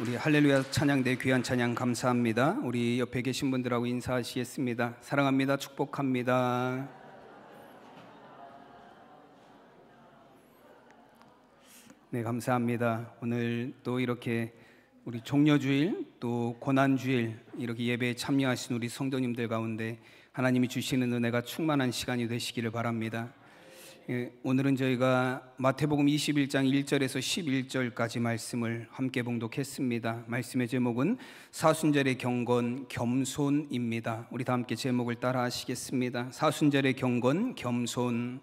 우리 할렐루야 찬양대 귀한 찬양 감사합니다. 우리 옆에 계신 분들하고 인사하시겠습니다. 사랑합니다. 축복합니다. 네, 감사합니다. 오늘 또 이렇게 우리 종려주일 또 고난주일 이렇게 예배에 참여하신 우리 성도님들 가운데 하나님이 주시는 은혜가 충만한 시간이 되시기를 바랍니다. 오늘은 저희가 마태복음 21장 1절에서 11절까지 말씀을 함께 봉독했습니다. 말씀의 제목은 사순절의 경건 겸손입니다. 우리 다 함께 제목을 따라 하시겠습니다. 사순절의 경건 겸손.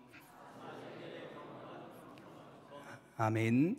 아멘.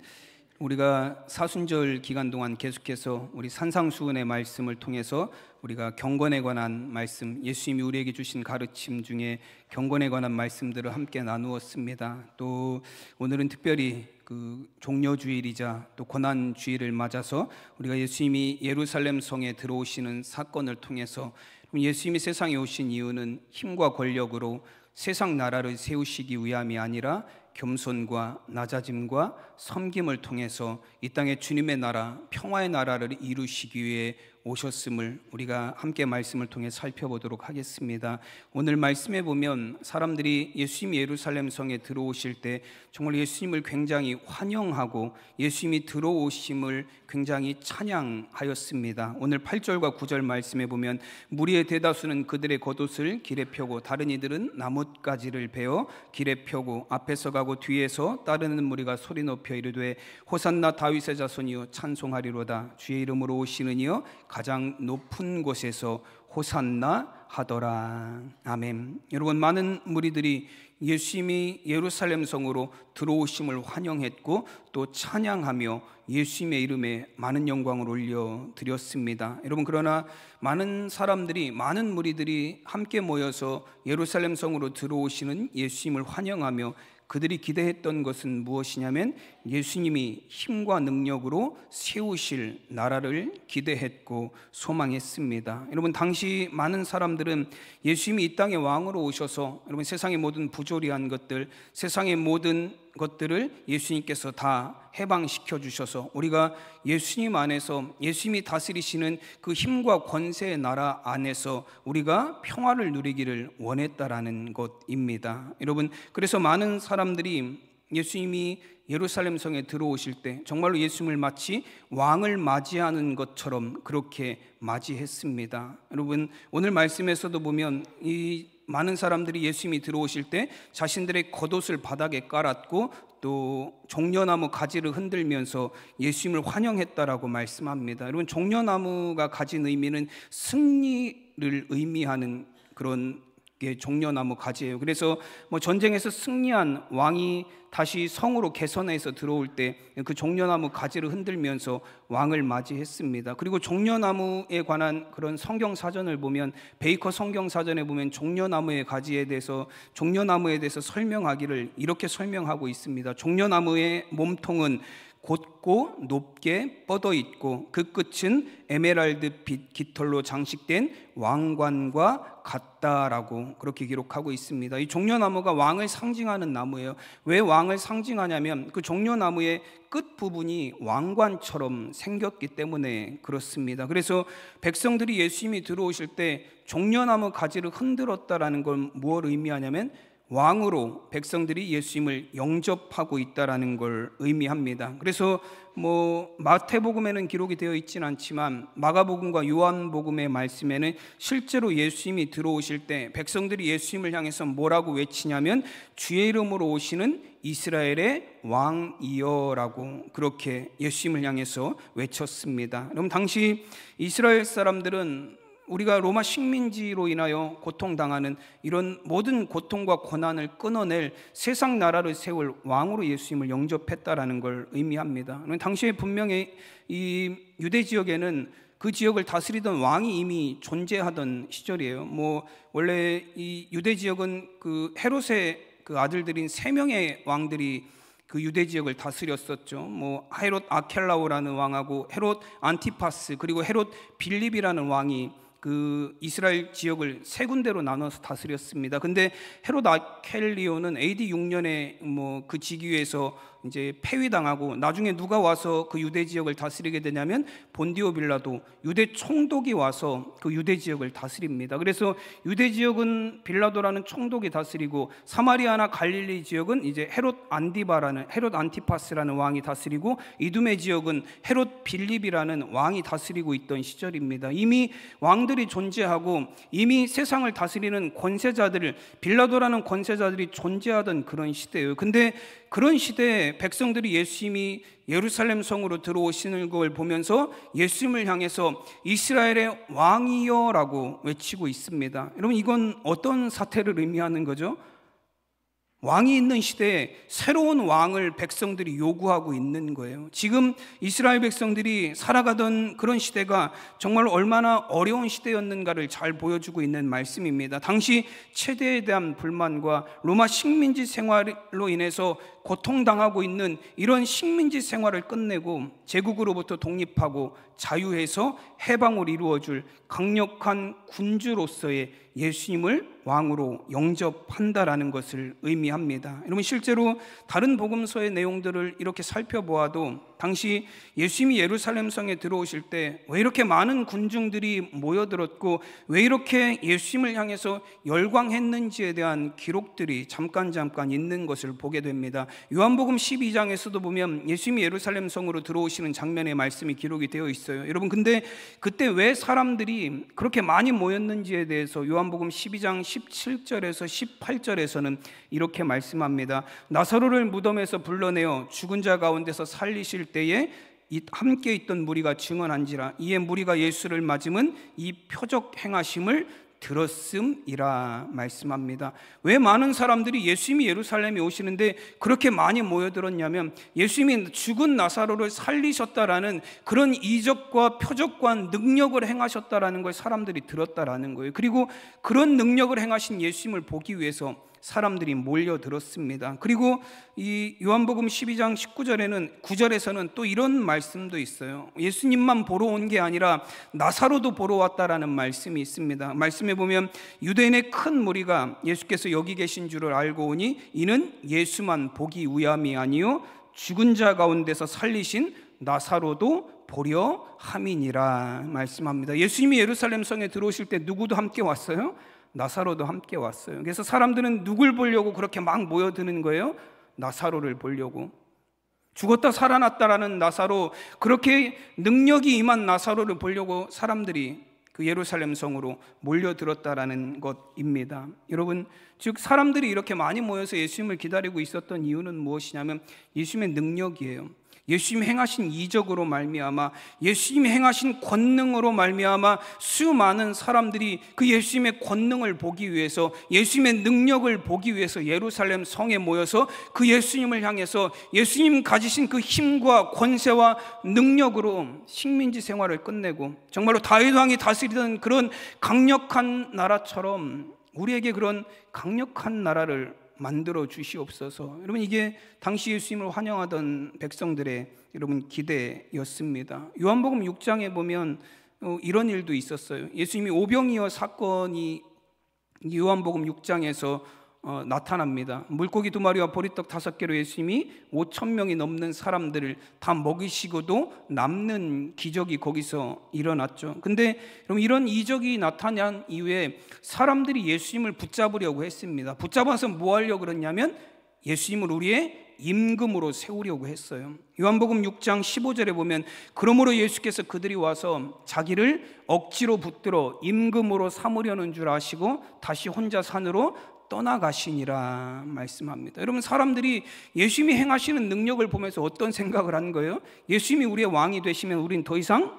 우리가 사순절 기간 동안 계속해서 우리 산상수훈의 말씀을 통해서 우리가 경건에 관한 말씀, 예수님이 우리에게 주신 가르침 중에 경건에 관한 말씀들을 함께 나누었습니다. 또 오늘은 특별히 그 종려주일이자 또 고난주일을 맞아서 우리가 예수님이 예루살렘 성에 들어오시는 사건을 통해서 예수님이 세상에 오신 이유는 힘과 권력으로 세상 나라를 세우시기 위함이 아니라 겸손과 낮아짐과 섬김을 통해서 이 땅에 주님의 나라, 평화의 나라를 이루시기 위해 오셨음을 우리가 함께 말씀을 통해 살펴보도록 하겠습니다. 오늘 말씀에 보면 사람들이 예수님이 예루살렘 성에 들어오실 때 정말 예수님을 굉장히 환영하고 예수님이 들어오심을 굉장히 찬양하였습니다. 오늘 8절과 9절 말씀에 보면 무리의 대다수는 그들의 겉옷을 길에 펴고 다른 이들은 나뭇가지를 베어 길에 펴고 앞에서 가고 뒤에서 따르는 무리가 소리 높여 이르되 호산나 다윗의 자손이여 찬송하리로다. 주의 이름으로 오시는 이여 가장 높은 곳에서 호산나 하더라. 아멘. 여러분, 많은 무리들이 예수님이 예루살렘 성으로 들어오심을 환영했고 또 찬양하며 예수님의 이름에 많은 영광을 올려드렸습니다. 여러분, 그러나 많은 사람들이, 많은 무리들이 함께 모여서 예루살렘 성으로 들어오시는 예수님을 환영하며 그들이 기대했던 것은 무엇이냐면 예수님이 힘과 능력으로 세우실 나라를 기대했고 소망했습니다. 여러분, 당시 많은 사람들은 예수님이 이 땅에 왕으로 오셔서 여러분 세상의 모든 부조리한 것들, 세상의 모든 것들을 예수님께서 다 해방시켜 주셔서 우리가 예수님 안에서 예수님이 다스리시는 그 힘과 권세의 나라 안에서 우리가 평화를 누리기를 원했다라는 것입니다. 여러분, 그래서 많은 사람들이 예수님이 예루살렘 성에 들어오실 때 정말로 예수님을 마치 왕을 맞이하는 것처럼 그렇게 맞이했습니다. 여러분, 오늘 말씀에서도 보면 이 많은 사람들이 예수님이 들어오실 때 자신들의 겉옷을 바닥에 깔았고 또 종려나무 가지를 흔들면서 예수님을 환영했다라고 말씀합니다. 여러분, 종려나무가 가진 의미는 승리를 의미하는 그런 게 종려나무 가지예요. 그래서 전쟁에서 승리한 왕이 다시 성으로 개선해서 들어올 때 그 종려나무 가지를 흔들면서 왕을 맞이했습니다. 그리고 종려나무에 관한 그런 성경 사전을 보면 베이커 성경 사전에 보면 종려나무의 가지에 대해서 종려나무에 대해서 설명하기를 이렇게 설명하고 있습니다. 종려나무의 몸통은 곧고 높게 뻗어 있고 그 끝은 에메랄드빛 깃털로 장식된 왕관과 같다라고 그렇게 기록하고 있습니다. 이 종려나무가 왕을 상징하는 나무예요. 왜 왕을 상징하냐면 그 종려나무의 끝 부분이 왕관처럼 생겼기 때문에 그렇습니다. 그래서 백성들이 예수님이 들어오실 때 종려나무 가지를 흔들었다라는 건 무엇을 의미하냐면 왕으로 백성들이 예수님을 영접하고 있다라는 걸 의미합니다. 그래서 마태복음에는 기록이 되어 있지는 않지만 마가복음과 요한복음의 말씀에는 실제로 예수님이 들어오실 때 백성들이 예수님을 향해서 뭐라고 외치냐면 주의 이름으로 오시는 이스라엘의 왕이여라고 그렇게 예수님을 향해서 외쳤습니다. 여러분, 당시 이스라엘 사람들은 우리가 로마 식민지로 인하여 고통당하는 이런 모든 고통과 고난을 끊어낼 세상 나라를 세울 왕으로 예수님을 영접했다라는 걸 의미합니다. 당시에 분명히 이 유대 지역에는 그 지역을 다스리던 왕이 이미 존재하던 시절이에요. 원래 이 유대 지역은 그 헤롯의 그 아들들인 3명의 왕들이 그 유대 지역을 다스렸었죠. 헤롯 아켈라오라는 왕하고 헤롯 안티파스 그리고 헤롯 빌립이라는 왕이 그 이스라엘 지역을 세 군데로 나눠서 다스렸습니다. 근데 헤롯 아켈리오는 AD 6년에 그 즉위에서 이제 폐위당하고, 나중에 누가 와서 그 유대 지역을 다스리게 되냐면 본디오 빌라도, 유대 총독이 와서 그 유대 지역을 다스립니다. 그래서 유대 지역은 빌라도라는 총독이 다스리고, 사마리아나 갈릴리 지역은 이제 헤롯 안티파스라는 왕이 다스리고, 이두메 지역은 헤롯 빌립이라는 왕이 다스리고 있던 시절입니다. 이미 왕들이 존재하고 이미 세상을 다스리는 권세자들, 빌라도라는 권세자들이 존재하던 그런 시대예요. 근데 그런 시대에 백성들이 예수님이 예루살렘 성으로 들어오시는 걸 보면서 예수님을 향해서 이스라엘의 왕이여라고 외치고 있습니다. 여러분, 이건 어떤 사태를 의미하는 거죠? 왕이 있는 시대에 새로운 왕을 백성들이 요구하고 있는 거예요. 지금 이스라엘 백성들이 살아가던 그런 시대가 정말 얼마나 어려운 시대였는가를 잘 보여주고 있는 말씀입니다. 당시 체대에 대한 불만과 로마 식민지 생활로 인해서 고통당하고 있는 이런 식민지 생활을 끝내고 제국으로부터 독립하고 자유해서 해방을 이루어줄 강력한 군주로서의 예수님을 왕으로 영접한다라는 것을 의미합니다. 여러분, 실제로 다른 복음서의 내용들을 이렇게 살펴보아도 당시 예수님이 예루살렘 성에 들어오실 때 왜 이렇게 많은 군중들이 모여들었고 왜 이렇게 예수님을 향해서 열광했는지에 대한 기록들이 잠깐 있는 것을 보게 됩니다. 요한복음 12장에서도 보면 예수님이 예루살렘 성으로 들어오시는 장면의 말씀이 기록이 되어 있어요. 여러분, 근데 그때 왜 사람들이 그렇게 많이 모였는지에 대해서 요한복음 12장 17절에서 18절에서는 이렇게 말씀합니다. 나사로를 무덤에서 불러내어 죽은 자 가운데서 살리실 때에 함께 있던 무리가 증언한지라. 이에 무리가 예수를 맞음은 이 표적 행하심을 들었음이라 말씀합니다. 왜 많은 사람들이 예수님이 예루살렘에 오시는데 그렇게 많이 모여들었냐면 예수님이 죽은 나사로를 살리셨다라는 그런 이적과 표적과 능력을 행하셨다라는 걸 사람들이 들었다라는 거예요. 그리고 그런 능력을 행하신 예수님을 보기 위해서 사람들이 몰려들었습니다. 그리고 이 요한복음 12장 9절에서는 또 이런 말씀도 있어요. 예수님만 보러 온 게 아니라 나사로도 보러 왔다라는 말씀이 있습니다. 말씀에 보면 유대인의 큰 무리가 예수께서 여기 계신 줄을 알고 오니 이는 예수만 보기 위함이 아니요 죽은 자 가운데서 살리신 나사로도 보려 함이니라 말씀합니다. 예수님이 예루살렘 성에 들어오실 때 누구도 함께 왔어요? 나사로도 함께 왔어요. 그래서 사람들은 누굴 보려고 그렇게 막 모여드는 거예요? 나사로를 보려고. 죽었다 살아났다라는 나사로, 그렇게 능력이 임한 나사로를 보려고 사람들이 그 예루살렘 성으로 몰려들었다라는 것입니다. 여러분, 즉 사람들이 이렇게 많이 모여서 예수님을 기다리고 있었던 이유는 무엇이냐면 예수님의 능력이에요. 예수님 행하신 이적으로 말미암아, 예수님 행하신 권능으로 말미암아 수많은 사람들이 그 예수님의 권능을 보기 위해서, 예수님의 능력을 보기 위해서 예루살렘 성에 모여서 그 예수님을 향해서 예수님 가지신 그 힘과 권세와 능력으로 식민지 생활을 끝내고 정말로 다윗 왕이 다스리던 그런 강력한 나라처럼 우리에게 그런 강력한 나라를 만들어 주시옵소서. 여러분, 이게 당시 예수님을 환영하던 백성들의 여러분 기대였습니다. 요한복음 6장에 보면 이런 일도 있었어요. 예수님이 오병이어 사건이 요한복음 6장에서 나타납니다. 물고기 2마리와 보리떡 5개로 예수님이 5,000명이 넘는 사람들을 다 먹이시고도 남는 기적이 거기서 일어났죠. 근데 여러분, 이런 이적이 나타난 이후에 사람들이 예수님을 붙잡으려고 했습니다. 붙잡아서 뭐 하려고 그랬냐면 예수님을 우리의 임금으로 세우려고 했어요. 요한복음 6장 15절에 보면 그러므로 예수께서 그들이 와서 자기를 억지로 붙들어 임금으로 삼으려는 줄 아시고 다시 혼자 산으로 떠나가시니라 말씀합니다. 여러분, 사람들이 예수님이 행하시는 능력을 보면서 어떤 생각을 한 거예요? 예수님이 우리의 왕이 되시면 우린 더 이상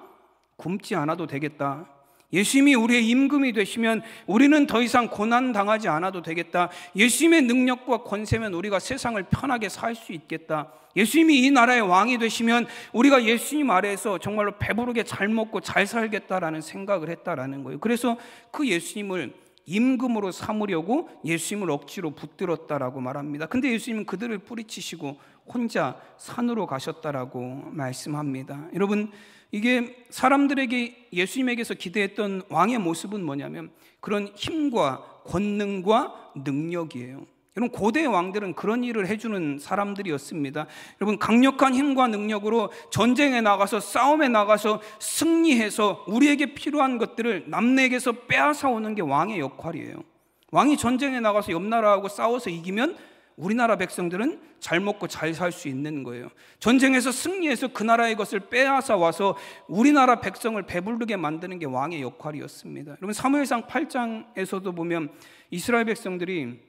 굶지 않아도 되겠다. 예수님이 우리의 임금이 되시면 우리는 더 이상 고난당하지 않아도 되겠다. 예수님의 능력과 권세면 우리가 세상을 편하게 살 수 있겠다. 예수님이 이 나라의 왕이 되시면 우리가 예수님 아래에서 정말로 배부르게 잘 먹고 잘 살겠다라는 생각을 했다라는 거예요. 그래서 그 예수님을 임금으로 삼으려고 예수님을 억지로 붙들었다라고 말합니다. 근데 예수님은 그들을 뿌리치시고 혼자 산으로 가셨다라고 말씀합니다. 여러분, 이게 사람들에게 예수님에게서 기대했던 왕의 모습은 뭐냐면 그런 힘과 권능과 능력이에요. 여러분, 고대 왕들은 그런 일을 해주는 사람들이었습니다. 여러분, 강력한 힘과 능력으로 전쟁에 나가서 싸움에 나가서 승리해서 우리에게 필요한 것들을 남에게서 빼앗아 오는 게 왕의 역할이에요. 왕이 전쟁에 나가서 옆 나라하고 싸워서 이기면 우리나라 백성들은 잘 먹고 잘 살 수 있는 거예요. 전쟁에서 승리해서 그 나라의 것을 빼앗아 와서 우리나라 백성을 배부르게 만드는 게 왕의 역할이었습니다. 여러분, 사무엘상 8장에서도 보면 이스라엘 백성들이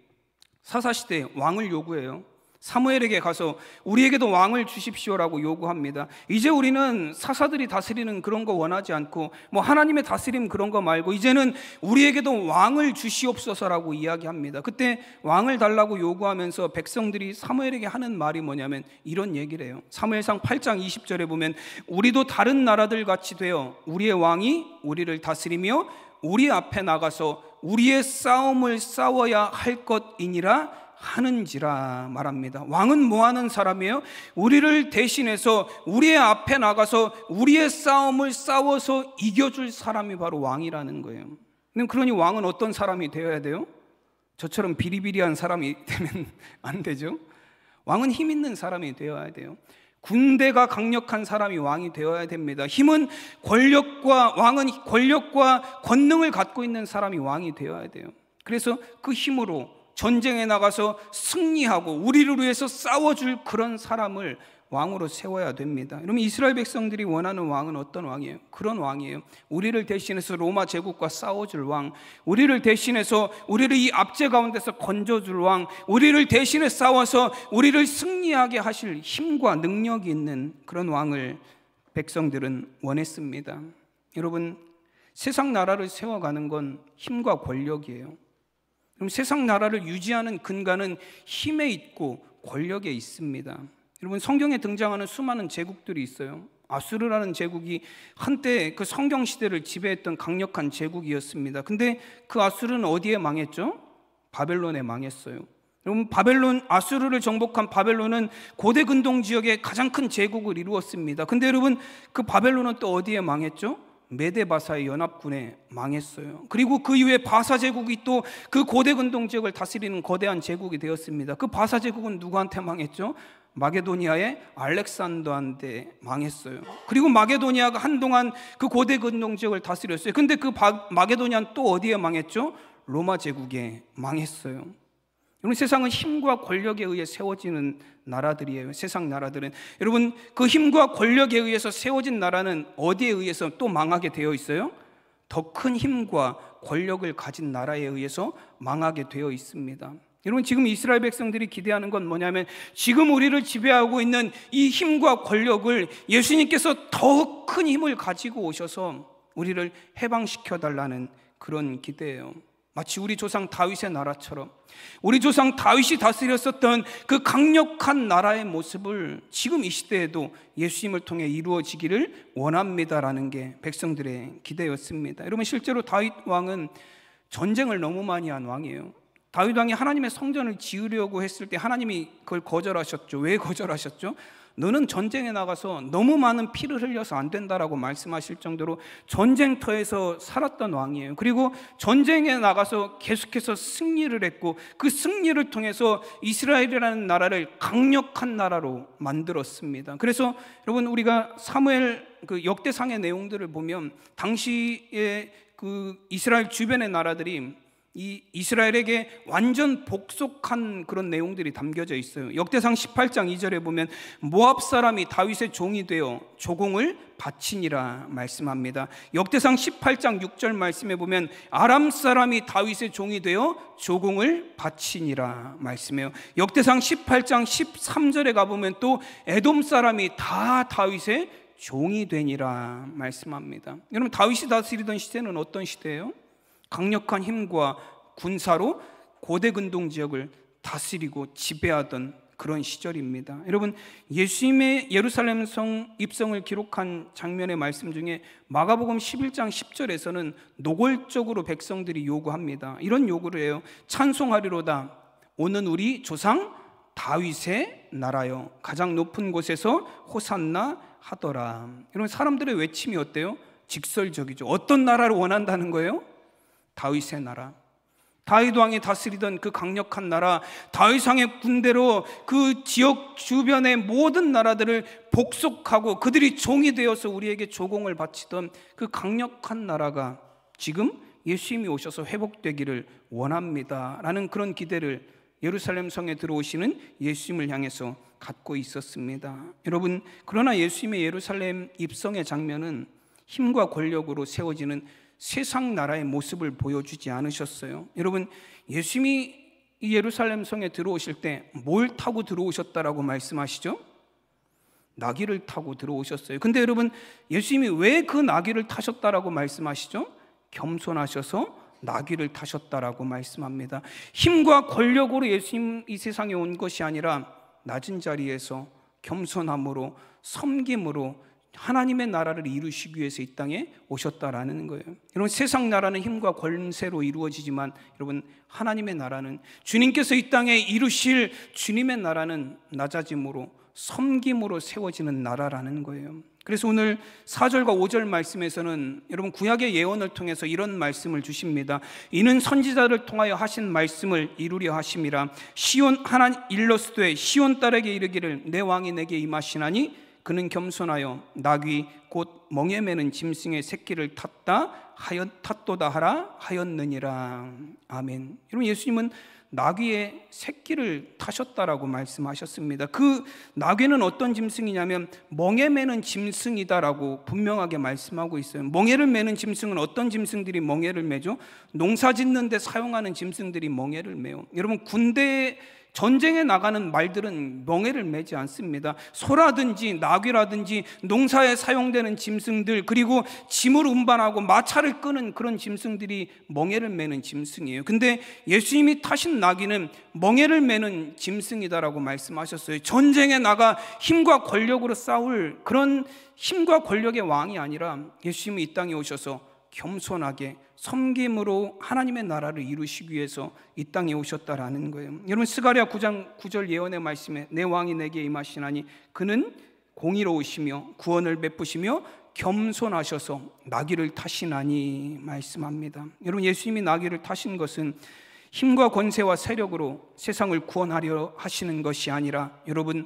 사사시대에 왕을 요구해요. 사무엘에게 가서 우리에게도 왕을 주십시오라고 요구합니다. 이제 우리는 사사들이 다스리는 그런 거 원하지 않고 하나님의 다스림 그런 거 말고 이제는 우리에게도 왕을 주시옵소서라고 이야기합니다. 그때 왕을 달라고 요구하면서 백성들이 사무엘에게 하는 말이 뭐냐면 이런 얘기를 해요. 사무엘상 8장 20절에 보면 우리도 다른 나라들 같이 되어 우리의 왕이 우리를 다스리며 우리 앞에 나가서 우리의 싸움을 싸워야 할 것이니라 하는지라 말합니다. 왕은 뭐 하는 사람이에요? 우리를 대신해서 우리의 앞에 나가서 우리의 싸움을 싸워서 이겨줄 사람이 바로 왕이라는 거예요. 그러니 왕은 어떤 사람이 되어야 돼요? 저처럼 비리비리한 사람이 되면 안 되죠. 왕은 힘 있는 사람이 되어야 돼요. 군대가 강력한 사람이 왕이 되어야 됩니다. 왕은 권력과 권능을 갖고 있는 사람이 왕이 되어야 돼요. 그래서 그 힘으로 전쟁에 나가서 승리하고 우리를 위해서 싸워줄 그런 사람을 왕으로 세워야 됩니다. 여러분, 이스라엘 백성들이 원하는 왕은 어떤 왕이에요? 그런 왕이에요. 우리를 대신해서 로마 제국과 싸워줄 왕, 우리를 대신해서 우리를 이 압제 가운데서 건져줄 왕, 우리를 대신해 싸워서 우리를 승리하게 하실 힘과 능력이 있는 그런 왕을 백성들은 원했습니다. 여러분, 세상 나라를 세워가는 건 힘과 권력이에요. 그럼 세상 나라를 유지하는 근간은 힘에 있고 권력에 있습니다. 여러분, 성경에 등장하는 수많은 제국들이 있어요. 아수르라는 제국이 한때 그 성경 시대를 지배했던 강력한 제국이었습니다. 근데 그 아수르는 어디에 망했죠? 바벨론에 망했어요. 여러분, 아수르를 정복한 바벨론은 고대 근동 지역의 가장 큰 제국을 이루었습니다. 근데 여러분, 그 바벨론은 또 어디에 망했죠? 메데바사의 연합군에 망했어요. 그리고 그 이후에 바사 제국이 또 그 고대 근동 지역을 다스리는 거대한 제국이 되었습니다. 그 바사 제국은 누구한테 망했죠? 마게도니아의 알렉산더한테 망했어요. 그리고 마게도니아가 한동안 그 고대 근동 지역을 다스렸어요. 근데 그 마게도니아는 또 어디에 망했죠? 로마 제국에 망했어요. 여러분, 세상은 힘과 권력에 의해 세워지는 나라들이에요. 세상 나라들은. 여러분, 그 힘과 권력에 의해서 세워진 나라는 어디에 의해서 또 망하게 되어 있어요? 더 큰 힘과 권력을 가진 나라에 의해서 망하게 되어 있습니다. 여러분, 지금 이스라엘 백성들이 기대하는 건 뭐냐면 지금 우리를 지배하고 있는 이 힘과 권력을 예수님께서 더 큰 힘을 가지고 오셔서 우리를 해방시켜 달라는 그런 기대예요. 마치 우리 조상 다윗의 나라처럼 우리 조상 다윗이 다스렸었던 그 강력한 나라의 모습을 지금 이 시대에도 예수님을 통해 이루어지기를 원합니다라는 게 백성들의 기대였습니다. 여러분, 실제로 다윗 왕은 전쟁을 너무 많이 한 왕이에요. 다윗 왕이 하나님의 성전을 지으려고 했을 때 하나님이 그걸 거절하셨죠. 왜 거절하셨죠? 너는 전쟁에 나가서 너무 많은 피를 흘려서 안 된다라고 말씀하실 정도로 전쟁터에서 살았던 왕이에요. 그리고 전쟁에 나가서 계속해서 승리를 했고 그 승리를 통해서 이스라엘이라는 나라를 강력한 나라로 만들었습니다. 그래서 여러분, 우리가 사무엘 그 역대상의 내용들을 보면 당시에 그 이스라엘 주변의 나라들이 이 이스라엘에게 완전 복속한 그런 내용들이 담겨져 있어요. 역대상 18장 2절에 보면 모압 사람이 다윗의 종이 되어 조공을 바치니라 말씀합니다. 역대상 18장 6절 말씀에 보면 아람 사람이 다윗의 종이 되어 조공을 바치니라 말씀해요. 역대상 18장 13절에 가보면 또 에돔 사람이 다 다윗의 종이 되니라 말씀합니다. 여러분, 다윗이 다스리던 시대는 어떤 시대예요? 강력한 힘과 군사로 고대 근동 지역을 다스리고 지배하던 그런 시절입니다. 여러분, 예수님의 예루살렘 성 입성을 기록한 장면의 말씀 중에 마가복음 11장 10절에서는 노골적으로 백성들이 요구합니다. 이런 요구를 해요. 찬송하리로다 오는 우리 조상 다윗의 나라여 가장 높은 곳에서 호산나 하더라. 여러분, 사람들의 외침이 어때요? 직설적이죠. 어떤 나라를 원한다는 거예요? 다윗의 나라. 다윗 왕이 다스리던 그 강력한 나라, 다윗 왕의 군대로 그 지역 주변의 모든 나라들을 복속하고 그들이 종이 되어서 우리에게 조공을 바치던 그 강력한 나라가 지금 예수님이 오셔서 회복되기를 원합니다 라는 그런 기대를 예루살렘 성에 들어오시는 예수님을 향해서 갖고 있었습니다. 여러분, 그러나 예수님의 예루살렘 입성의 장면은 힘과 권력으로 세워지는 세상 나라의 모습을 보여주지 않으셨어요. 여러분, 예수님이 이 예루살렘 성에 들어오실 때 뭘 타고 들어오셨다라고 말씀하시죠? 나귀를 타고 들어오셨어요. 근데 여러분, 예수님이 왜 그 나귀를 타셨다라고 말씀하시죠? 겸손하셔서 나귀를 타셨다라고 말씀합니다. 힘과 권력으로 예수님 이 세상에 온 것이 아니라 낮은 자리에서 겸손함으로, 섬김으로 하나님의 나라를 이루시기 위해서 이 땅에 오셨다라는 거예요. 여러분, 세상 나라는 힘과 권세로 이루어지지만 여러분, 하나님의 나라는, 주님께서 이 땅에 이루실 주님의 나라는 낮아짐으로, 섬김으로 세워지는 나라라는 거예요. 그래서 오늘 4절과 5절 말씀에서는 여러분, 구약의 예언을 통해서 이런 말씀을 주십니다. 이는 선지자를 통하여 하신 말씀을 이루려 하심이라. 시온 하나님 일러스되 시온 딸에게 이르기를 내 왕이 내게 임하시나니 그는 겸손하여 나귀 곧 멍에 매는 짐승의 새끼를 탔도다 하라 하였느니라. 아멘. 여러분, 예수님은 나귀의 새끼를 타셨다라고 말씀하셨습니다. 그 나귀는 어떤 짐승이냐면 멍에 매는 짐승이다라고 분명하게 말씀하고 있어요. 멍에를 매는 짐승은 어떤 짐승들이 멍에를 매죠? 농사 짓는 데 사용하는 짐승들이 멍에를 매요. 여러분, 군대에 전쟁에 나가는 말들은 멍에를 매지 않습니다. 소라든지 나귀라든지 농사에 사용되는 짐승들, 그리고 짐을 운반하고 마차를 끄는 그런 짐승들이 멍에를 매는 짐승이에요. 근데 예수님이 타신 나귀는 멍에를 매는 짐승이다라고 말씀하셨어요. 전쟁에 나가 힘과 권력으로 싸울 그런 힘과 권력의 왕이 아니라 예수님이 이 땅에 오셔서 겸손하게 섬김으로 하나님의 나라를 이루시기 위해서 이 땅에 오셨다라는 거예요. 여러분, 스가랴 9장 9절 예언의 말씀에 내 왕이 내게 임하시나니 그는 공의로우시며 구원을 베푸시며 겸손하셔서 나귀를 타시나니 말씀합니다. 여러분, 예수님이 나귀를 타신 것은 힘과 권세와 세력으로 세상을 구원하려 하시는 것이 아니라 여러분,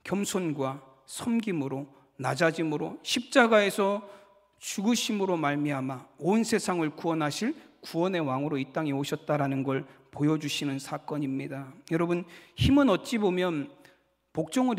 겸손과 섬김으로, 낮아짐으로, 십자가에서 죽으심으로 말미암아 온 세상을 구원하실 구원의 왕으로 이 땅에 오셨다라는 걸 보여주시는 사건입니다. 여러분, 힘은 어찌 보면 복종을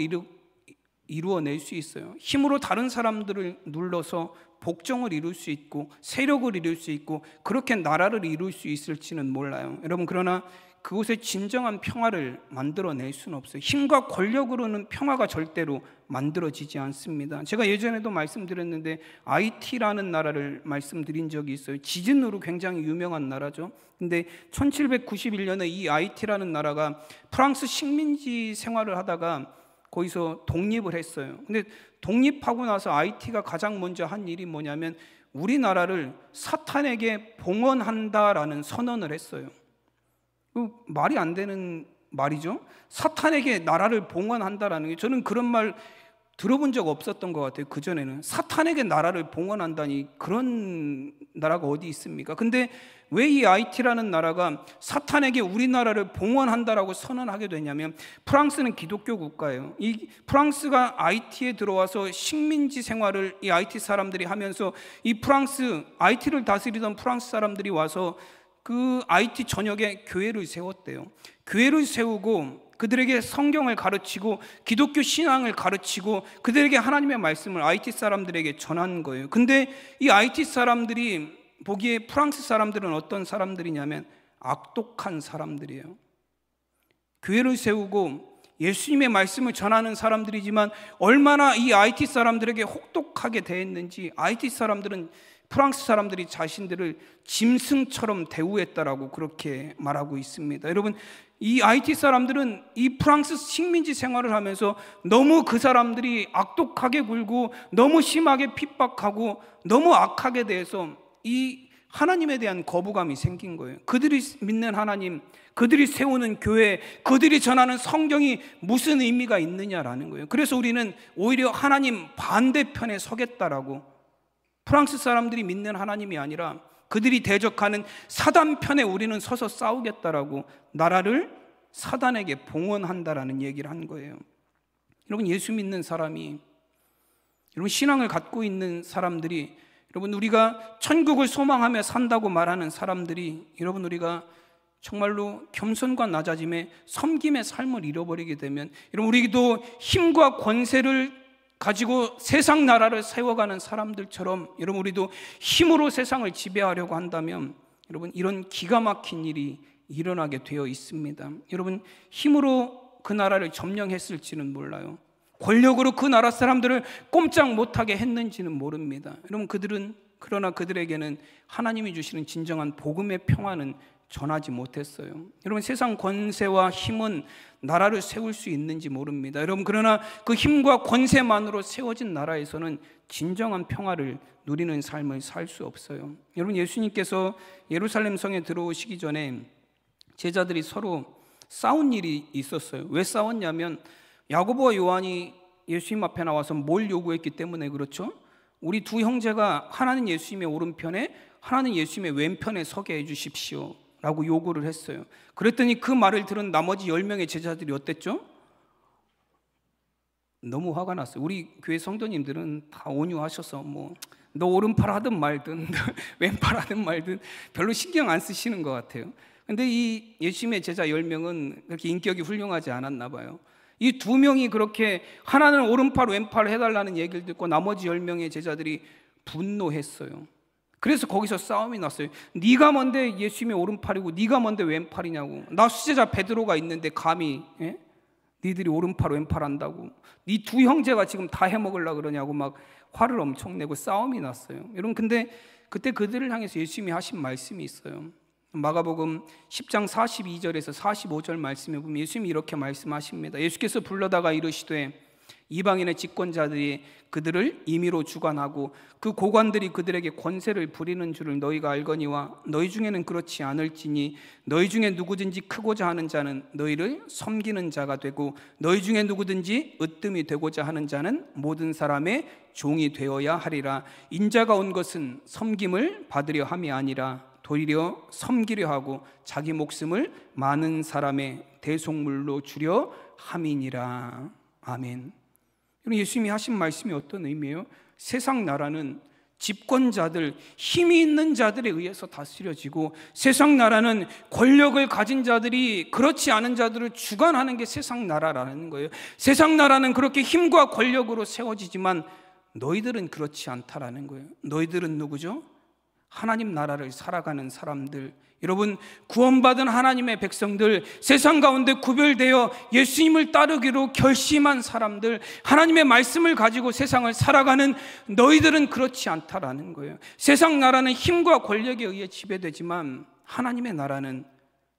이루어낼 수 있어요. 힘으로 다른 사람들을 눌러서 복종을 이룰 수 있고 세력을 이룰 수 있고 그렇게 나라를 이룰 수 있을지는 몰라요. 여러분, 그러나 그곳에 진정한 평화를 만들어낼 수는 없어요. 힘과 권력으로는 평화가 절대로 만들어지지 않습니다. 제가 예전에도 말씀드렸는데 IT라는 나라를 말씀드린 적이 있어요. 지진으로 굉장히 유명한 나라죠. 근데 1791년에 이 IT라는 나라가 프랑스 식민지 생활을 하다가 거기서 독립을 했어요. 근데 독립하고 나서 IT가 가장 먼저 한 일이 뭐냐면 우리나라를 사탄에게 봉헌한다라는 선언을 했어요. 말이 안 되는 말이죠. 사탄에게 나라를 봉헌한다라는 게, 저는 그런 말 들어본 적 없었던 것 같아요. 그전에는 사탄에게 나라를 봉헌한다니, 그런 나라가 어디 있습니까? 근데 왜 이 IT라는 나라가 사탄에게 우리나라를 봉헌한다라고 선언하게 되냐면, 프랑스는 기독교 국가예요. 이 프랑스가 IT에 들어와서 식민지 생활을 이 IT 사람들이 하면서 이 프랑스 IT를 다스리던 프랑스 사람들이 와서 그 IT 전역에 교회를 세웠대요. 교회를 세우고 그들에게 성경을 가르치고 기독교 신앙을 가르치고 그들에게 하나님의 말씀을 IT 사람들에게 전한 거예요. 근데 이 IT 사람들이 보기에 프랑스 사람들은 어떤 사람들이냐면 악독한 사람들이에요. 교회를 세우고 예수님의 말씀을 전하는 사람들이지만 얼마나 이 IT 사람들에게 혹독하게 대했는지, IT 사람들은 프랑스 사람들이 자신들을 짐승처럼 대우했다라고 그렇게 말하고 있습니다. 여러분, 이 IT 사람들은 이 프랑스 식민지 생활을 하면서 너무 그 사람들이 악독하게 굴고 너무 심하게 핍박하고 너무 악하게 대해서 이 하나님에 대한 거부감이 생긴 거예요. 그들이 믿는 하나님, 그들이 세우는 교회, 그들이 전하는 성경이 무슨 의미가 있느냐라는 거예요. 그래서 우리는 오히려 하나님 반대편에 서겠다라고, 프랑스 사람들이 믿는 하나님이 아니라 그들이 대적하는 사단 편에 우리는 서서 싸우겠다라고 나라를 사단에게 봉헌한다라는 얘기를 한 거예요. 여러분, 예수 믿는 사람이, 여러분 신앙을 갖고 있는 사람들이, 여러분 우리가 천국을 소망하며 산다고 말하는 사람들이, 여러분 우리가 정말로 겸손과 낮아짐에 섬김의 삶을 잃어버리게 되면, 여러분 우리도 힘과 권세를 가지고 세상 나라를 세워가는 사람들처럼 여러분 우리도 힘으로 세상을 지배하려고 한다면 여러분 이런 기가 막힌 일이 일어나게 되어 있습니다. 여러분 힘으로 그 나라를 점령했을지는 몰라요. 권력으로 그 나라 사람들을 꼼짝 못하게 했는지는 모릅니다. 여러분 그러나 그들에게는 하나님이 주시는 진정한 복음의 평화는 전하지 못했어요. 여러분 세상 권세와 힘은 나라를 세울 수 있는지 모릅니다. 여러분 그러나 그 힘과 권세만으로 세워진 나라에서는 진정한 평화를 누리는 삶을 살 수 없어요. 여러분 예수님께서 예루살렘 성에 들어오시기 전에 제자들이 서로 싸운 일이 있었어요. 왜 싸웠냐면 야고보와 요한이 예수님 앞에 나와서 뭘 요구했기 때문에 그렇죠? 우리 두 형제가 하나는 예수님의 오른편에 하나는 예수님의 왼편에 서게 해 주십시오 라고 요구를 했어요. 그랬더니 그 말을 들은 나머지 10명의 제자들이 어땠죠? 너무 화가 났어요. 우리 교회 성도님들은 다 온유하셔서 너 오른팔 하든 말든 왼팔 하든 말든 별로 신경 안 쓰시는 것 같아요. 근데 이 예수님의 제자 10명은 그렇게 인격이 훌륭하지 않았나 봐요. 이 두 명이 그렇게 하나는 오른팔 왼팔 해달라는 얘기를 듣고 나머지 10명의 제자들이 분노했어요. 그래서 거기서 싸움이 났어요. 네가 뭔데 예수님의 오른팔이고 네가 뭔데 왼팔이냐고. 나 수제자 베드로가 있는데 감히 니들이 오른팔 왼팔 한다고. 네 두 형제가 지금 다 해먹으려고 그러냐고 막 화를 엄청 내고 싸움이 났어요. 여러분 근데 그때 그들을 향해서 예수님이 하신 말씀이 있어요. 마가복음 10장 42절에서 45절 말씀에 보면 예수님이 이렇게 말씀하십니다. 예수께서 불러다가 이르시되 이방인의 집권자들이 그들을 임의로 주관하고 그 고관들이 그들에게 권세를 부리는 줄을 너희가 알거니와 너희 중에는 그렇지 않을지니 너희 중에 누구든지 크고자 하는 자는 너희를 섬기는 자가 되고 너희 중에 누구든지 으뜸이 되고자 하는 자는 모든 사람의 종이 되어야 하리라. 인자가 온 것은 섬김을 받으려 함이 아니라 도리어 섬기려 하고 자기 목숨을 많은 사람의 대속물로 주려 함이니라. 아멘. 예수님이 하신 말씀이 어떤 의미예요? 세상 나라는 집권자들, 힘이 있는 자들에 의해서 다스려지고 세상 나라는 권력을 가진 자들이 그렇지 않은 자들을 주관하는 게 세상 나라라는 거예요. 세상 나라는 그렇게 힘과 권력으로 세워지지만 너희들은 그렇지 않다라는 거예요. 너희들은 누구죠? 하나님 나라를 살아가는 사람들, 여러분 구원받은 하나님의 백성들, 세상 가운데 구별되어 예수님을 따르기로 결심한 사람들, 하나님의 말씀을 가지고 세상을 살아가는 너희들은 그렇지 않다라는 거예요. 세상 나라는 힘과 권력에 의해 지배되지만 하나님의 나라는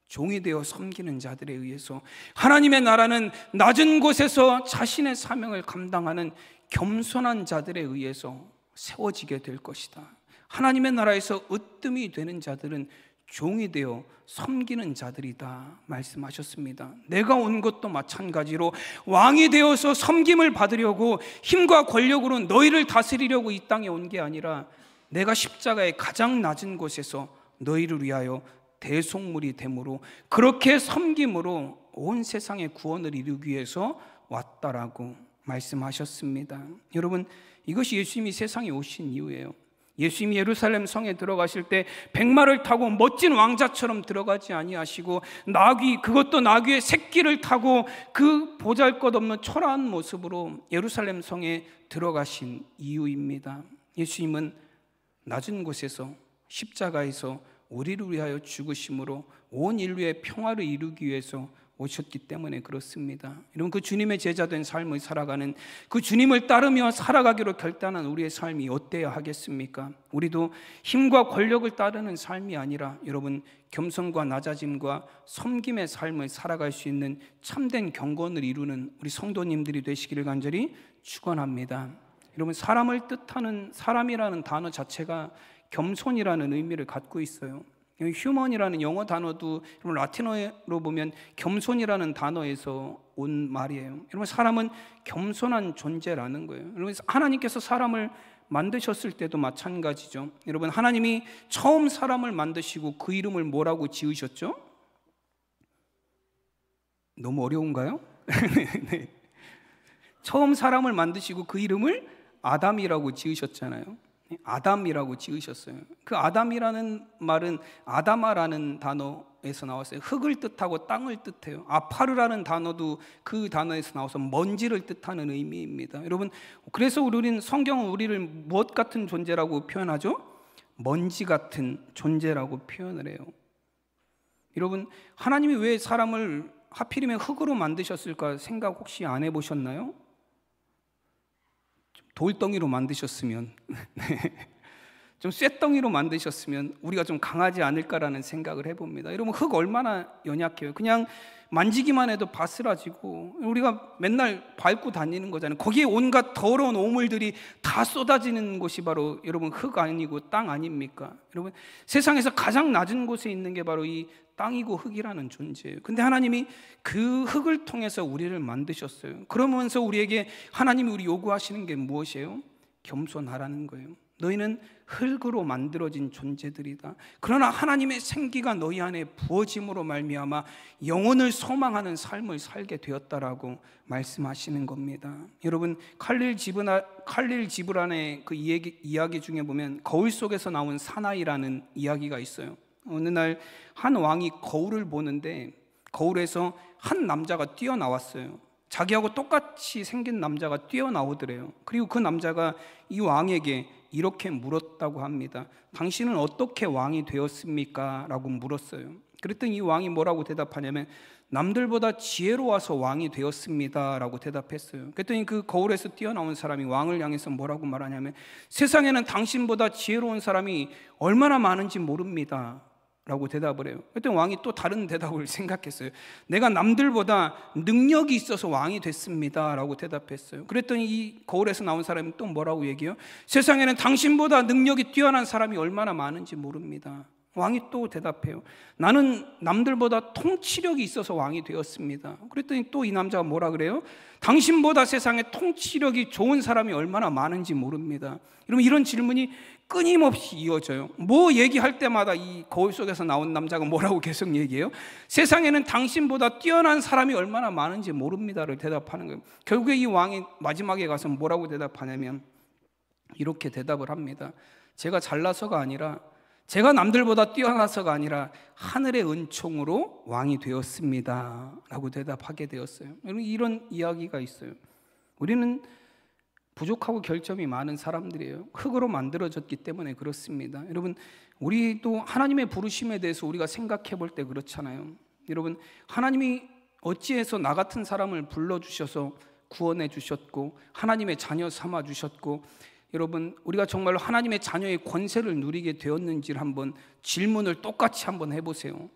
종이 되어 섬기는 자들에 의해서, 하나님의 나라는 낮은 곳에서 자신의 사명을 감당하는 겸손한 자들에 의해서 세워지게 될 것이다. 하나님의 나라에서 으뜸이 되는 자들은 종이 되어 섬기는 자들이다 말씀하셨습니다. 내가 온 것도 마찬가지로 왕이 되어서 섬김을 받으려고 힘과 권력으로 너희를 다스리려고 이 땅에 온 게 아니라 내가 십자가의 가장 낮은 곳에서 너희를 위하여 대속물이 됨으로 그렇게 섬김으로 온 세상의 구원을 이루기 위해서 왔다라고 말씀하셨습니다. 여러분 이것이 예수님이 세상에 오신 이유예요. 예수님이 예루살렘 성에 들어가실 때 백마를 타고 멋진 왕자처럼 들어가지 아니하시고 그것도 나귀의 새끼를 타고 그 보잘것없는 초라한 모습으로 예루살렘 성에 들어가신 이유입니다. 예수님은 낮은 곳에서 십자가에서 우리를 위하여 죽으심으로 온 인류의 평화를 이루기 위해서 오셨기 때문에 그렇습니다. 여러분 그 주님의 제자 된 삶을 살아가는, 그 주님을 따르며 살아가기로 결단한 우리의 삶이 어때야 하겠습니까? 우리도 힘과 권력을 따르는 삶이 아니라 여러분 겸손과 낮아짐과 섬김의 삶을 살아갈 수 있는 참된 경건을 이루는 우리 성도님들이 되시기를 간절히 축원합니다. 여러분, 사람을 뜻하는 사람이라는 단어 자체가 겸손이라는 의미를 갖고 있어요. 휴먼이라는 영어 단어도 여러분 라틴어로 보면 겸손이라는 단어에서 온 말이에요. 여러분, 사람은 겸손한 존재라는 거예요. 여러분, 하나님께서 사람을 만드셨을 때도 마찬가지죠. 여러분, 하나님이 처음 사람을 만드시고 그 이름을 뭐라고 지으셨죠? 너무 어려운가요? 네. 처음 사람을 만드시고 그 이름을 아담이라고 지으셨잖아요. 아담이라고 지으셨어요. 그 아담이라는 말은 아다마라는 단어에서 나왔어요. 흙을 뜻하고 땅을 뜻해요. 아파르라는 단어도 그 단어에서 나와서 먼지를 뜻하는 의미입니다. 여러분, 그래서 우리는 성경은 우리를 무엇 같은 존재라고 표현하죠? 먼지 같은 존재라고 표현을 해요. 여러분, 하나님이 왜 사람을 하필이면 흙으로 만드셨을까 생각 혹시 안 해보셨나요? 돌덩이로 만드셨으면 좀 쇳덩이로 만드셨으면 우리가 좀 강하지 않을까라는 생각을 해봅니다. 여러분, 흙 얼마나 연약해요. 그냥 만지기만 해도 바스라지고 우리가 맨날 밟고 다니는 거잖아요. 거기에 온갖 더러운 오물들이 다 쏟아지는 곳이 바로 여러분 흙 아니고 땅 아닙니까? 여러분, 세상에서 가장 낮은 곳에 있는 게 바로 이 땅이고 흙이라는 존재예요. 근데 하나님이 그 흙을 통해서 우리를 만드셨어요. 그러면서 우리에게 하나님이 우리 요구하시는 게 무엇이에요? 겸손하라는 거예요. 너희는 흙으로 만들어진 존재들이다. 그러나 하나님의 생기가 너희 안에 부어짐으로 말미암아 영혼을 소망하는 삶을 살게 되었다라고 말씀하시는 겁니다. 여러분, 칼릴 지브란의 그 이야기 중에 보면 거울 속에서 나온 사나이라는 이야기가 있어요. 어느 날 한 왕이 거울을 보는데 거울에서 한 남자가 뛰어나왔어요. 자기하고 똑같이 생긴 남자가 뛰어나오더래요. 그리고 그 남자가 이 왕에게 이렇게 물었다고 합니다. 당신은 어떻게 왕이 되었습니까? 라고 물었어요. 그랬더니 이 왕이 뭐라고 대답하냐면 남들보다 지혜로워서 왕이 되었습니다 라고 대답했어요. 그랬더니 그 거울에서 뛰어나온 사람이 왕을 향해서 뭐라고 말하냐면 세상에는 당신보다 지혜로운 사람이 얼마나 많은지 모릅니다 라고 대답을 해요. 그랬더니 왕이 또 다른 대답을 생각했어요. 내가 남들보다 능력이 있어서 왕이 됐습니다 라고 대답했어요. 그랬더니 이 거울에서 나온 사람이 또 뭐라고 얘기해요? 세상에는 당신보다 능력이 뛰어난 사람이 얼마나 많은지 모릅니다. 왕이 또 대답해요. 나는 남들보다 통치력이 있어서 왕이 되었습니다. 그랬더니 또 이 남자가 뭐라 그래요? 당신보다 세상에 통치력이 좋은 사람이 얼마나 많은지 모릅니다. 여러분, 이런 질문이 끊임없이 이어져요. 뭐 얘기할 때마다 이 거울 속에서 나온 남자가 뭐라고 계속 얘기해요? 세상에는 당신보다 뛰어난 사람이 얼마나 많은지 모릅니다를 대답하는 거예요. 결국에 이 왕이 마지막에 가서 뭐라고 대답하냐면 이렇게 대답을 합니다. 제가 잘나서가 아니라, 제가 남들보다 뛰어나서가 아니라 하늘의 은총으로 왕이 되었습니다 라고 대답하게 되었어요. 여러분, 이런 이야기가 있어요. 우리는 부족하고 결점이 많은 사람들이에요. 흙으로 만들어졌기 때문에 그렇습니다. 여러분, 우리도 하나님의 부르심에 대해서 우리가 생각해 볼 때 그렇잖아요. 여러분, 하나님이 어찌해서 나 같은 사람을 불러주셔서 구원해 주셨고 하나님의 자녀 삼아 주셨고, 여러분, 우리가 정말로 하나님의 자녀의 권세를 누리게 되었는지를 한번 질문을 똑같이 한번 해보세요.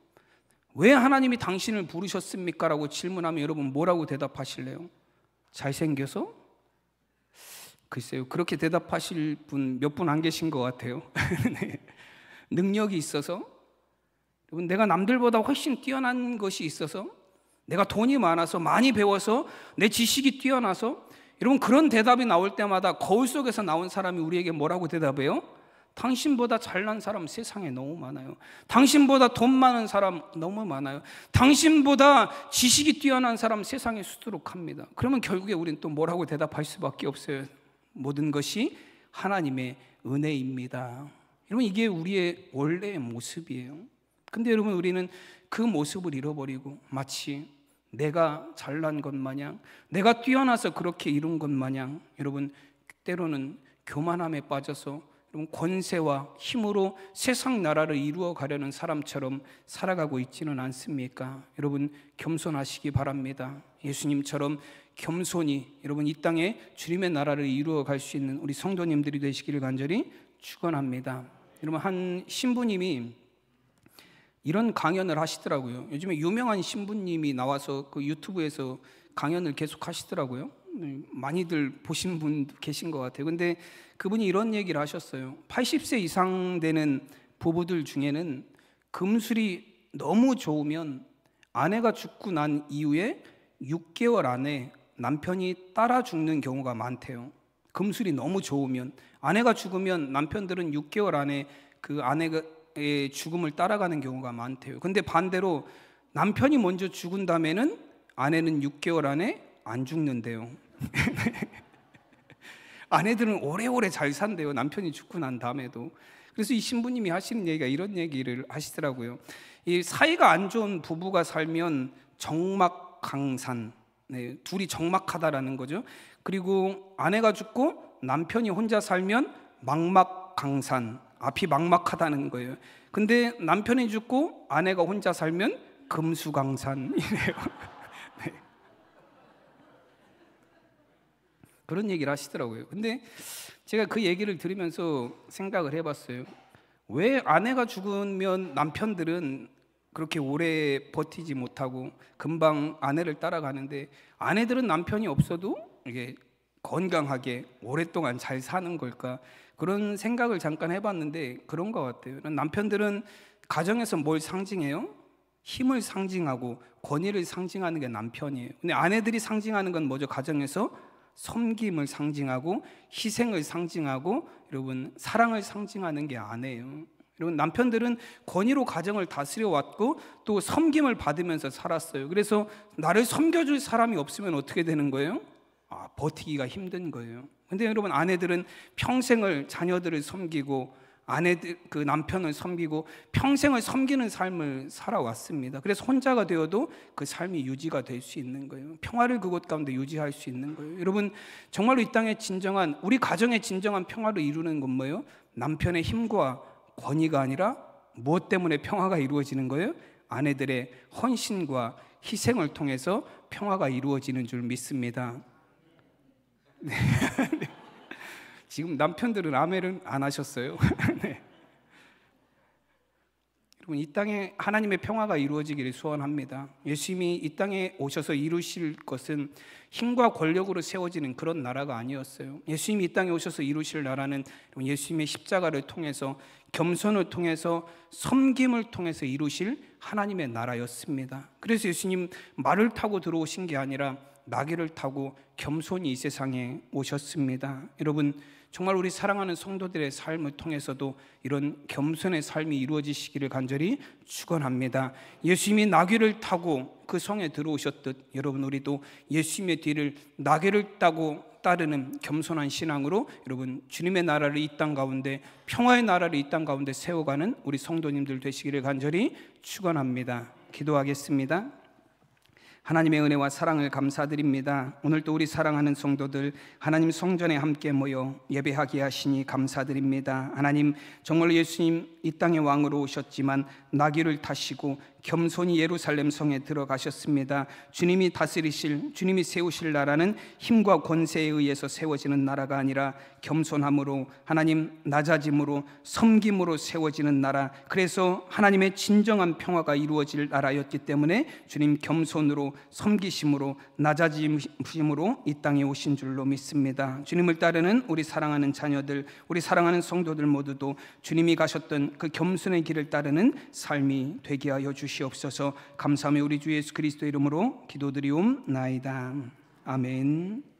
왜 하나님이 당신을 부르셨습니까? 라고 질문하면 여러분 뭐라고 대답하실래요? 잘생겨서? 글쎄요, 그렇게 대답하실 분 몇 분 안 계신 것 같아요. 네. 능력이 있어서? 여러분, 내가 남들보다 훨씬 뛰어난 것이 있어서? 내가 돈이 많아서, 많이 배워서, 내 지식이 뛰어나서? 여러분, 그런 대답이 나올 때마다 거울 속에서 나온 사람이 우리에게 뭐라고 대답해요? 당신보다 잘난 사람 세상에 너무 많아요. 당신보다 돈 많은 사람 너무 많아요. 당신보다 지식이 뛰어난 사람 세상에 수두룩합니다. 그러면 결국에 우리는 또 뭐라고 대답할 수밖에 없어요. 모든 것이 하나님의 은혜입니다. 여러분, 이게 우리의 원래의 모습이에요. 근데 여러분, 우리는 그 모습을 잃어버리고 마치 내가 잘난 것 마냥, 내가 뛰어나서 그렇게 이룬 것 마냥, 여러분, 때로는 교만함에 빠져서 여러분 권세와 힘으로 세상 나라를 이루어 가려는 사람처럼 살아가고 있지는 않습니까? 여러분, 겸손하시기 바랍니다. 예수님처럼 겸손히 여러분 이 땅에 주님의 나라를 이루어 갈 수 있는 우리 성도님들이 되시기를 간절히 축원합니다. 여러분, 한 신부님이 이런 강연을 하시더라고요. 요즘에 유명한 신부님이 나와서 그 유튜브에서 강연을 계속 하시더라고요. 많이들 보신 분도 계신 것 같아요. 근데 그분이 이런 얘기를 하셨어요. 80세 이상 되는 부부들 중에는 금술이 너무 좋으면 아내가 죽고 난 이후에 6개월 안에 남편이 따라 죽는 경우가 많대요. 금술이 너무 좋으면, 아내가 죽으면 남편들은 6개월 안에 그 아내의 죽음을 따라가는 경우가 많대요. 근데 반대로 남편이 먼저 죽은 다음에는 아내는 6개월 안에 안 죽는데요. 아내들은 오래오래 잘 산대요. 남편이 죽고 난 다음에도. 그래서 이 신부님이 하시는 얘기가 이런 얘기를 하시더라고요. 이 사이가 안 좋은 부부가 살면 적막강산, 둘이 적막하다라는 거죠. 그리고 아내가 죽고 남편이 혼자 살면 막막강산, 앞이 막막하다는 거예요. 근데 남편이 죽고 아내가 혼자 살면 금수강산이래요. 네. 그런 얘기를 하시더라고요. 근데 제가 그 얘기를 들으면서 생각을 해봤어요. 왜 아내가 죽으면 남편들은 그렇게 오래 버티지 못하고 금방 아내를 따라가는데 아내들은 남편이 없어도 이게 건강하게 오랫동안 잘 사는 걸까? 그런 생각을 잠깐 해봤는데 그런 것 같아요. 남편들은 가정에서 뭘 상징해요? 힘을 상징하고 권위를 상징하는 게 남편이에요. 근데 아내들이 상징하는 건 뭐죠? 가정에서 섬김을 상징하고 희생을 상징하고 여러분 사랑을 상징하는 게 아내예요. 여러분 남편들은 권위로 가정을 다스려 왔고 또 섬김을 받으면서 살았어요. 그래서 나를 섬겨줄 사람이 없으면 어떻게 되는 거예요? 버티기가 힘든 거예요. 근데 여러분 아내들은 평생을 자녀들을 섬기고 그 남편을 섬기고 평생을 섬기는 삶을 살아왔습니다. 그래서 혼자가 되어도 그 삶이 유지가 될 수 있는 거예요. 평화를 그곳 가운데 유지할 수 있는 거예요. 여러분 정말로 이 땅의 진정한 우리 가정의 진정한 평화를 이루는 건 뭐예요? 남편의 힘과 권위가 아니라 무엇 때문에 평화가 이루어지는 거예요? 아내들의 헌신과 희생을 통해서 평화가 이루어지는 줄 믿습니다. 네. 지금 남편들은 아멘은 안 하셨어요. 네. 여러분 이 땅에 하나님의 평화가 이루어지기를 소원합니다. 예수님이 이 땅에 오셔서 이루실 것은 힘과 권력으로 세워지는 그런 나라가 아니었어요. 예수님이 이 땅에 오셔서 이루실 나라는 예수님의 십자가를 통해서 겸손을 통해서 섬김을 통해서 이루실 하나님의 나라였습니다. 그래서 예수님 말을 타고 들어오신 게 아니라 나귀를 타고 겸손히 이 세상에 오셨습니다. 여러분 정말 우리 사랑하는 성도들의 삶을 통해서도 이런 겸손의 삶이 이루어지시기를 간절히 축원합니다. 예수님이 나귀를 타고 그 성에 들어오셨듯 여러분 우리도 예수님의 뒤를 나귀를 타고 따르는 겸손한 신앙으로 여러분 주님의 나라를 이 땅 가운데 평화의 나라를 이 땅 가운데 세워가는 우리 성도님들 되시기를 간절히 축원합니다. 기도하겠습니다. 하나님의 은혜와 사랑을 감사드립니다. 오늘도 우리 사랑하는 성도들 하나님 성전에 함께 모여 예배하게 하시니 감사드립니다. 하나님 정말 예수님 이 땅의 왕으로 오셨지만 나귀를 타시고 겸손히 예루살렘 성에 들어가셨습니다. 주님이 다스리실 주님이 세우실 나라는 힘과 권세에 의해서 세워지는 나라가 아니라 겸손함으로 하나님 낮아짐으로 섬김으로 세워지는 나라, 그래서 하나님의 진정한 평화가 이루어질 나라였기 때문에 주님 겸손으로 섬기심으로 낮아짐으로 이 땅에 오신 줄로 믿습니다. 주님을 따르는 우리 사랑하는 자녀들, 우리 사랑하는 성도들 모두도 주님이 가셨던 그 겸손의 길을 따르는 삶이 되게 하여 주시옵소서. 감사하며 우리 주 예수 그리스도 이름으로 기도드리옵나이다. 아멘.